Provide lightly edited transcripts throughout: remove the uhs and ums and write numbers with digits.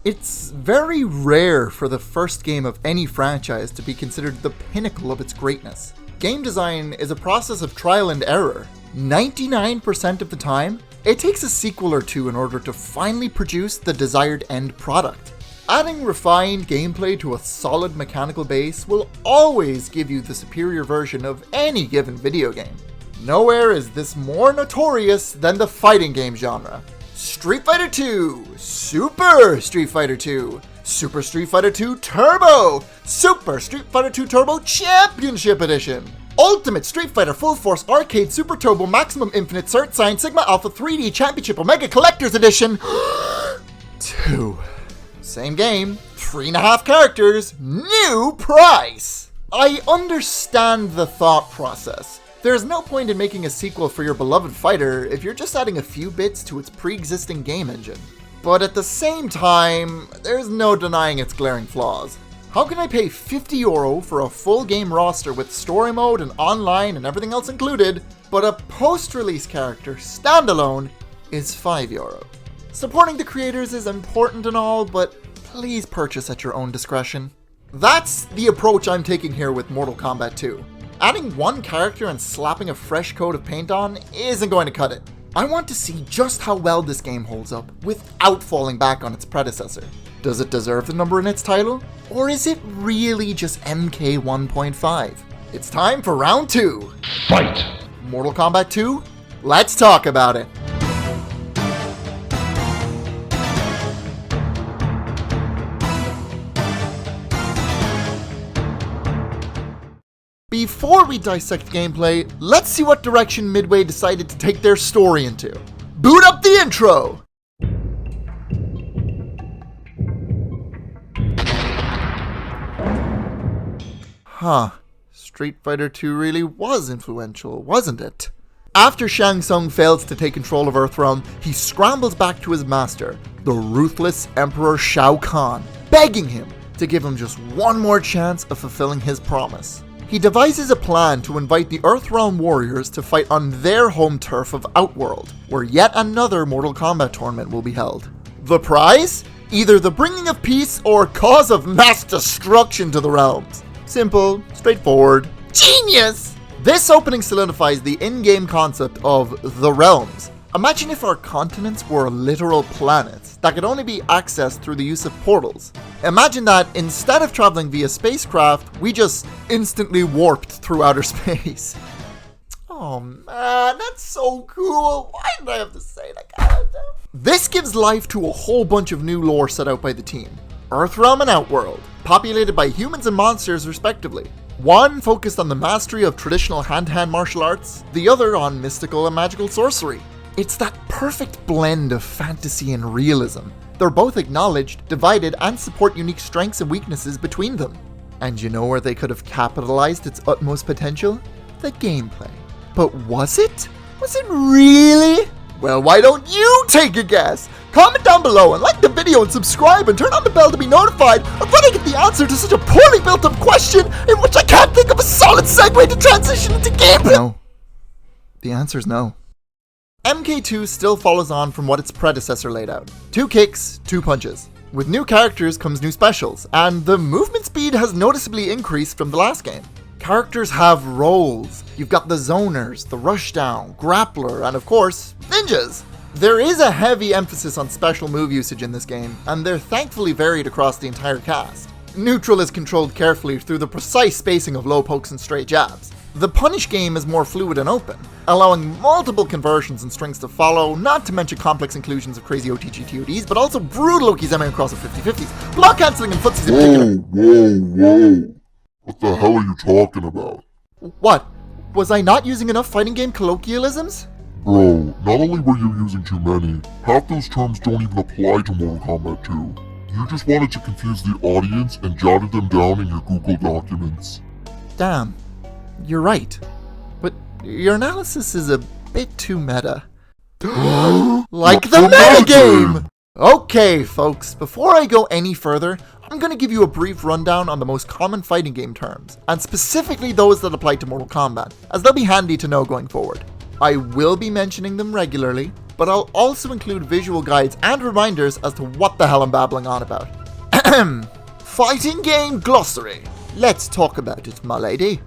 It's very rare for the first game of any franchise to be considered the pinnacle of its greatness. Game design is a process of trial and error. 99% of the time, it takes a sequel or two in order to finally produce the desired end product. Adding refined gameplay to a solid mechanical base will always give you the superior version of any given video game. Nowhere is this more notorious than the fighting game genre. Street Fighter 2, Super Street Fighter 2, Super Street Fighter 2 Turbo, Super Street Fighter 2 Turbo Championship Edition, Ultimate Street Fighter Full Force Arcade Super Turbo Maximum Infinite Cert Sign Sigma Alpha 3D Championship Omega Collector's Edition 2. Same game, 3.5 characters, new price! I understand the thought process. There's no point in making a sequel for your beloved fighter if you're just adding a few bits to its pre-existing game engine. But at the same time, there's no denying its glaring flaws. How can I pay €50 for a full game roster with story mode and online and everything else included, but a post-release character standalone is €5? Supporting the creators is important and all, but please purchase at your own discretion. That's the approach I'm taking here with Mortal Kombat 2. Adding one character and slapping a fresh coat of paint on isn't going to cut it. I want to see just how well this game holds up without falling back on its predecessor. Does it deserve the number in its title? Or is it really just MK 1.5? It's time for round 2. Fight! Mortal Kombat 2? Let's talk about it. Before we dissect gameplay, let's see what direction Midway decided to take their story into. Boot up the intro! Huh. Street Fighter 2 really was influential, wasn't it? After Shang Tsung fails to take control of Earthrealm, he scrambles back to his master, the ruthless Emperor Shao Kahn, begging him to give him just one more chance of fulfilling his promise. He devises a plan to invite the Earthrealm warriors to fight on their home turf of Outworld, where yet another Mortal Kombat tournament will be held. The prize? Either the bringing of peace or cause of mass destruction to the realms. Simple, straightforward, genius! This opening solidifies the in-game concept of the realms. Imagine if our continents were literal planets that could only be accessed through the use of portals. Imagine that instead of traveling via spacecraft, we just instantly warped through outer space. Oh man, that's so cool. Why did I have to say that? This gives life to a whole bunch of new lore set out by the team. Earthrealm and Outworld, populated by humans and monsters respectively. One focused on the mastery of traditional hand-to-hand martial arts, the other on mystical and magical sorcery. It's that perfect blend of fantasy and realism. They're both acknowledged, divided, and support unique strengths and weaknesses between them. And you know where they could have capitalized its utmost potential? The gameplay. But was it? Was it really? Well, why don't you take a guess? Comment down below and like the video and subscribe and turn on the bell to be notified of when I get the answer to such a poorly built up question in which I can't think of a solid segue to transition into gameplay. No. The answer is no. MK2 still follows on from what its predecessor laid out. 2 kicks, 2 punches. With new characters comes new specials, and the movement speed has noticeably increased from the last game. Characters have roles. You've got the zoners, the rushdown, grappler, and of course, ninjas. There is a heavy emphasis on special move usage in this game, and they're thankfully varied across the entire cast. Neutral is controlled carefully through the precise spacing of low pokes and straight jabs. The punish game is more fluid and open, allowing multiple conversions and strings to follow, not to mention complex inclusions of crazy OTG TODs, but also brutal Okies emming across the 50-50s, block cancelling and footsies in particular. Whoa. What the hell are you talking about? What? Was I not using enough fighting game colloquialisms? Bro, not only were you using too many, half those terms don't even apply to Mortal Kombat 2. You just wanted to confuse the audience and jotted them down in your Google documents. Damn. You're right. But your analysis is a bit too meta. Like the metagame! Okay, folks, before I go any further, I'm going to give you a brief rundown on the most common fighting game terms, and specifically those that apply to Mortal Kombat, as they'll be handy to know going forward. I will be mentioning them regularly, but I'll also include visual guides and reminders as to what the hell I'm babbling on about. Fighting game glossary. Let's talk about it, my lady.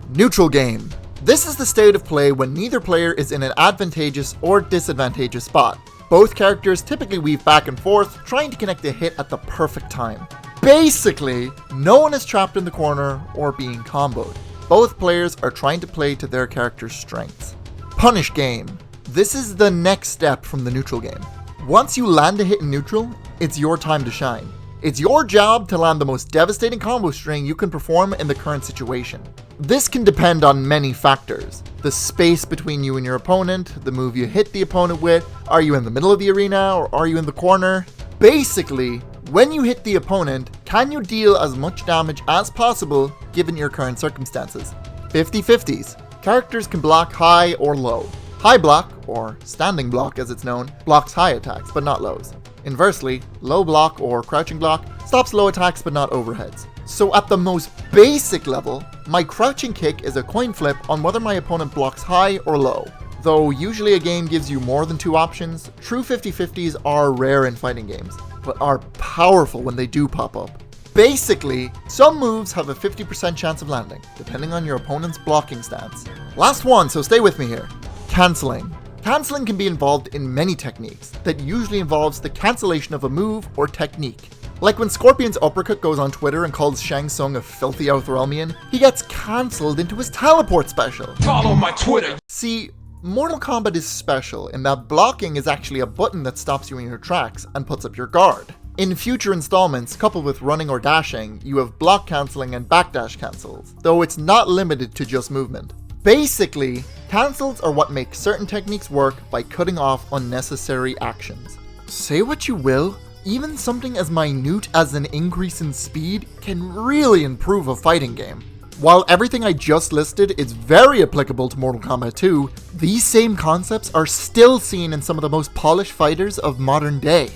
Neutral game. This is the state of play when neither player is in an advantageous or disadvantageous spot. Both characters typically weave back and forth, trying to connect a hit at the perfect time. Basically, no one is trapped in the corner or being comboed. Both players are trying to play to their character's strengths. Punish game. This is the next step from the neutral game. Once you land a hit in neutral, it's your time to shine. It's your job to land the most devastating combo string you can perform in the current situation. This can depend on many factors. The space between you and your opponent, the move you hit the opponent with, are you in the middle of the arena or are you in the corner? Basically, when you hit the opponent, can you deal as much damage as possible given your current circumstances? 50-50s. Characters can block high or low. High block, or standing block as it's known, blocks high attacks but not lows. Inversely, low block or crouching block stops low attacks but not overheads. So at the most basic level, my crouching kick is a coin flip on whether my opponent blocks high or low. Though usually a game gives you more than two options, true 50-50s are rare in fighting games, but are powerful when they do pop up. Basically, some moves have a 50% chance of landing, depending on your opponent's blocking stance. Last one, so stay with me here. Canceling. Canceling can be involved in many techniques that usually involves the cancellation of a move or technique. Like when Scorpion's uppercut goes on Twitter and calls Shang Tsung a filthy Outrealmian, he gets cancelled into his teleport special. Follow my Twitter! See, Mortal Kombat is special in that blocking is actually a button that stops you in your tracks and puts up your guard. In future installments, coupled with running or dashing, you have block cancelling and backdash cancels, though it's not limited to just movement. Basically, cancels are what make certain techniques work by cutting off unnecessary actions. Say what you will, even something as minute as an increase in speed can really improve a fighting game. While everything I just listed is very applicable to Mortal Kombat 2, these same concepts are still seen in some of the most polished fighters of modern day.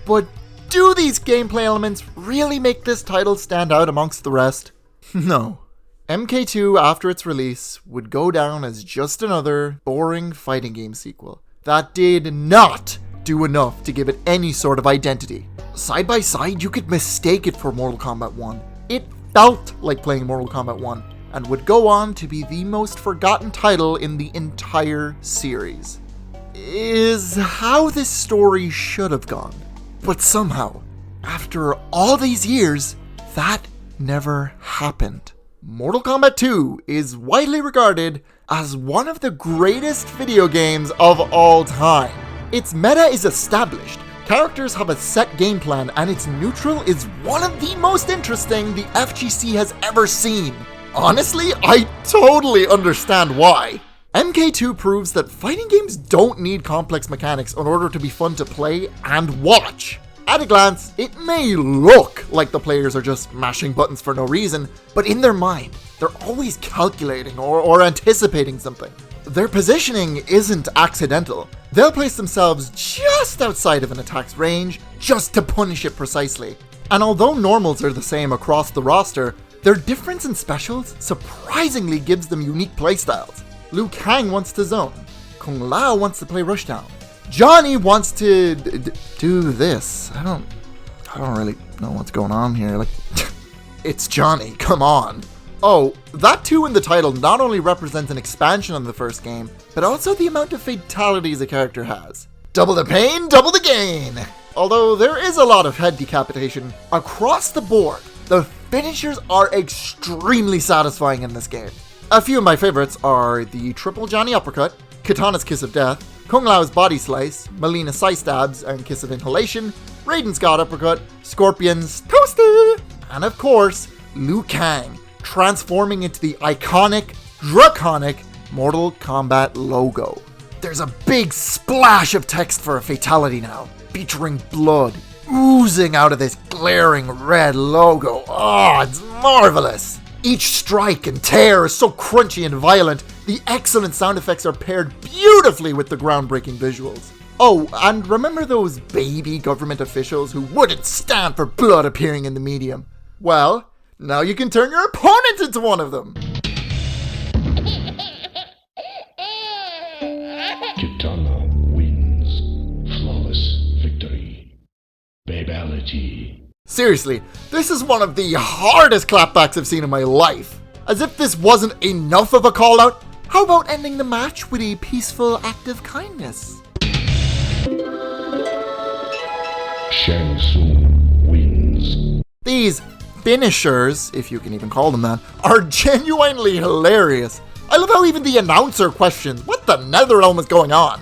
But do these gameplay elements really make this title stand out amongst the rest? No. MK2, after its release, would go down as just another boring fighting game sequel that did not do enough to give it any sort of identity. Side by side, you could mistake it for Mortal Kombat 1. It felt like playing Mortal Kombat 1, and would go on to be the most forgotten title in the entire series. Is how this story should have gone. But somehow, after all these years, that never happened. Mortal Kombat 2 is widely regarded as one of the greatest video games of all time. Its meta is established, characters have a set game plan, and its neutral is one of the most interesting the FGC has ever seen. Honestly, I totally understand why. MK2 proves that fighting games don't need complex mechanics in order to be fun to play and watch. At a glance, it may look like the players are just mashing buttons for no reason, but in their mind, they're always calculating or anticipating something. Their positioning isn't accidental. They'll place themselves just outside of an attack's range, just to punish it precisely. And although normals are the same across the roster, their difference in specials surprisingly gives them unique playstyles. Liu Kang wants to zone. Kung Lao wants to play rushdown. Johnny wants to do this. I don't really know what's going on here. Like, it's Johnny, come on. Oh, that 2 in the title not only represents an expansion on the first game, but also the amount of fatalities a character has. Double the pain, double the gain! Although there is a lot of head decapitation across the board, the finishers are extremely satisfying in this game. A few of my favorites are the triple Johnny uppercut, Katana's kiss of death, Kung Lao's body slice, Melina's side stabs and kiss of inhalation, Raiden's god uppercut, Scorpion's toasty, and of course, Liu Kang, transforming into the iconic, draconic Mortal Kombat logo. There's a big splash of text for a fatality now, featuring blood oozing out of this glaring red logo. Oh, it's marvelous! Each strike and tear is so crunchy and violent, the excellent sound effects are paired beautifully with the groundbreaking visuals. Oh, and remember those baby government officials who wouldn't stand for blood appearing in the medium? Well, now you can turn your opponent into one of them! Kitana wins. fatality. Seriously, this is one of the hardest clapbacks I've seen in my life. As if this wasn't enough of a call-out, how about ending the match with a peaceful act of kindness? Shang Tsung wins. These finishers, if you can even call them that, are genuinely hilarious. I love how even the announcer questions what the Netherrealm is going on.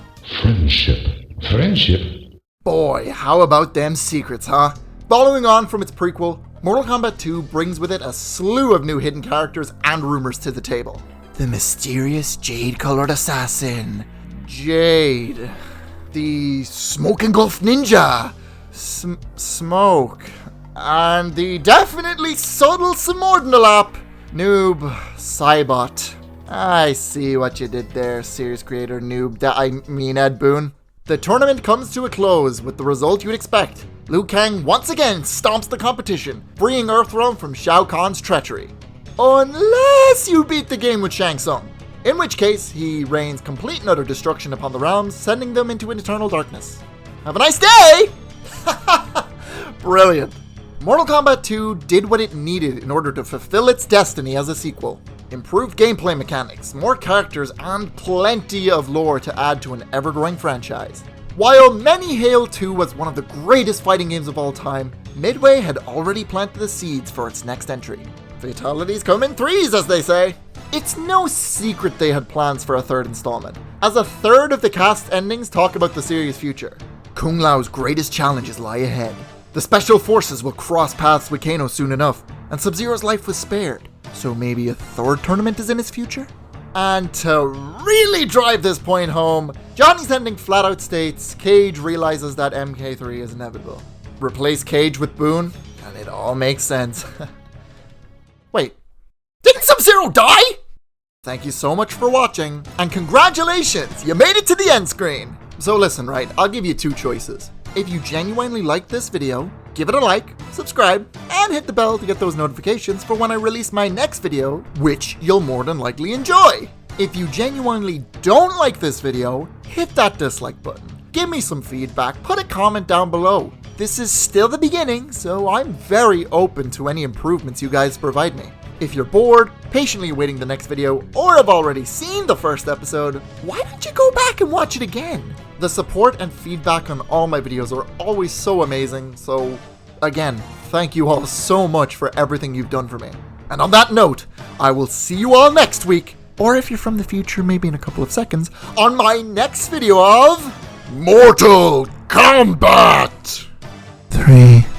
Friendship. Boy, how about them secrets, huh? Following on from its prequel, Mortal Kombat 2 brings with it a slew of new hidden characters and rumors to the table. The mysterious jade-colored assassin, Jade. The smoke-engulfed ninja, Smoke. And the definitely subtle Simordinalap, Noob, Cybot. I see what you did there, series creator Noob, Ed Boon. The tournament comes to a close with the result you'd expect. Liu Kang once again stomps the competition, freeing Earthrealm from Shao Kahn's treachery. Unless you beat the game with Shang Tsung, in which case he rains complete and utter destruction upon the realms, sending them into an eternal darkness. Have a nice day! Brilliant. Mortal Kombat 2 did what it needed in order to fulfill its destiny as a sequel. Improved gameplay mechanics, more characters, and plenty of lore to add to an ever-growing franchise. While many hail 2 as one of the greatest fighting games of all time, Midway had already planted the seeds for its next entry. Fatalities come in threes, as they say. It's no secret they had plans for a third installment, as a third of the cast endings talk about the series' future. Kung Lao's greatest challenges lie ahead. The Special Forces will cross paths with Kano soon enough, and Sub-Zero's life was spared, so maybe a third tournament is in his future? And to really drive this point home, Johnny's ending flat out states Cage realizes that MK3 is inevitable. Replace Cage with Boone, and it all makes sense. Wait, didn't Sub-Zero die? Thank you so much for watching, and congratulations, you made it to the end screen! So listen, right, I'll give you two choices. If you genuinely like this video, give it a like, subscribe, and hit the bell to get those notifications for when I release my next video, which you'll more than likely enjoy. If you genuinely don't like this video, hit that dislike button. Give me some feedback, put a comment down below. This is still the beginning, so I'm very open to any improvements you guys provide me. If you're bored, patiently awaiting the next video, or have already seen the first episode, why don't you go back and watch it again? The support and feedback on all my videos are always so amazing, so again, thank you all so much for everything you've done for me. And on that note, I will see you all next week, or if you're from the future, maybe in a couple of seconds, on my next video of Mortal Kombat 3.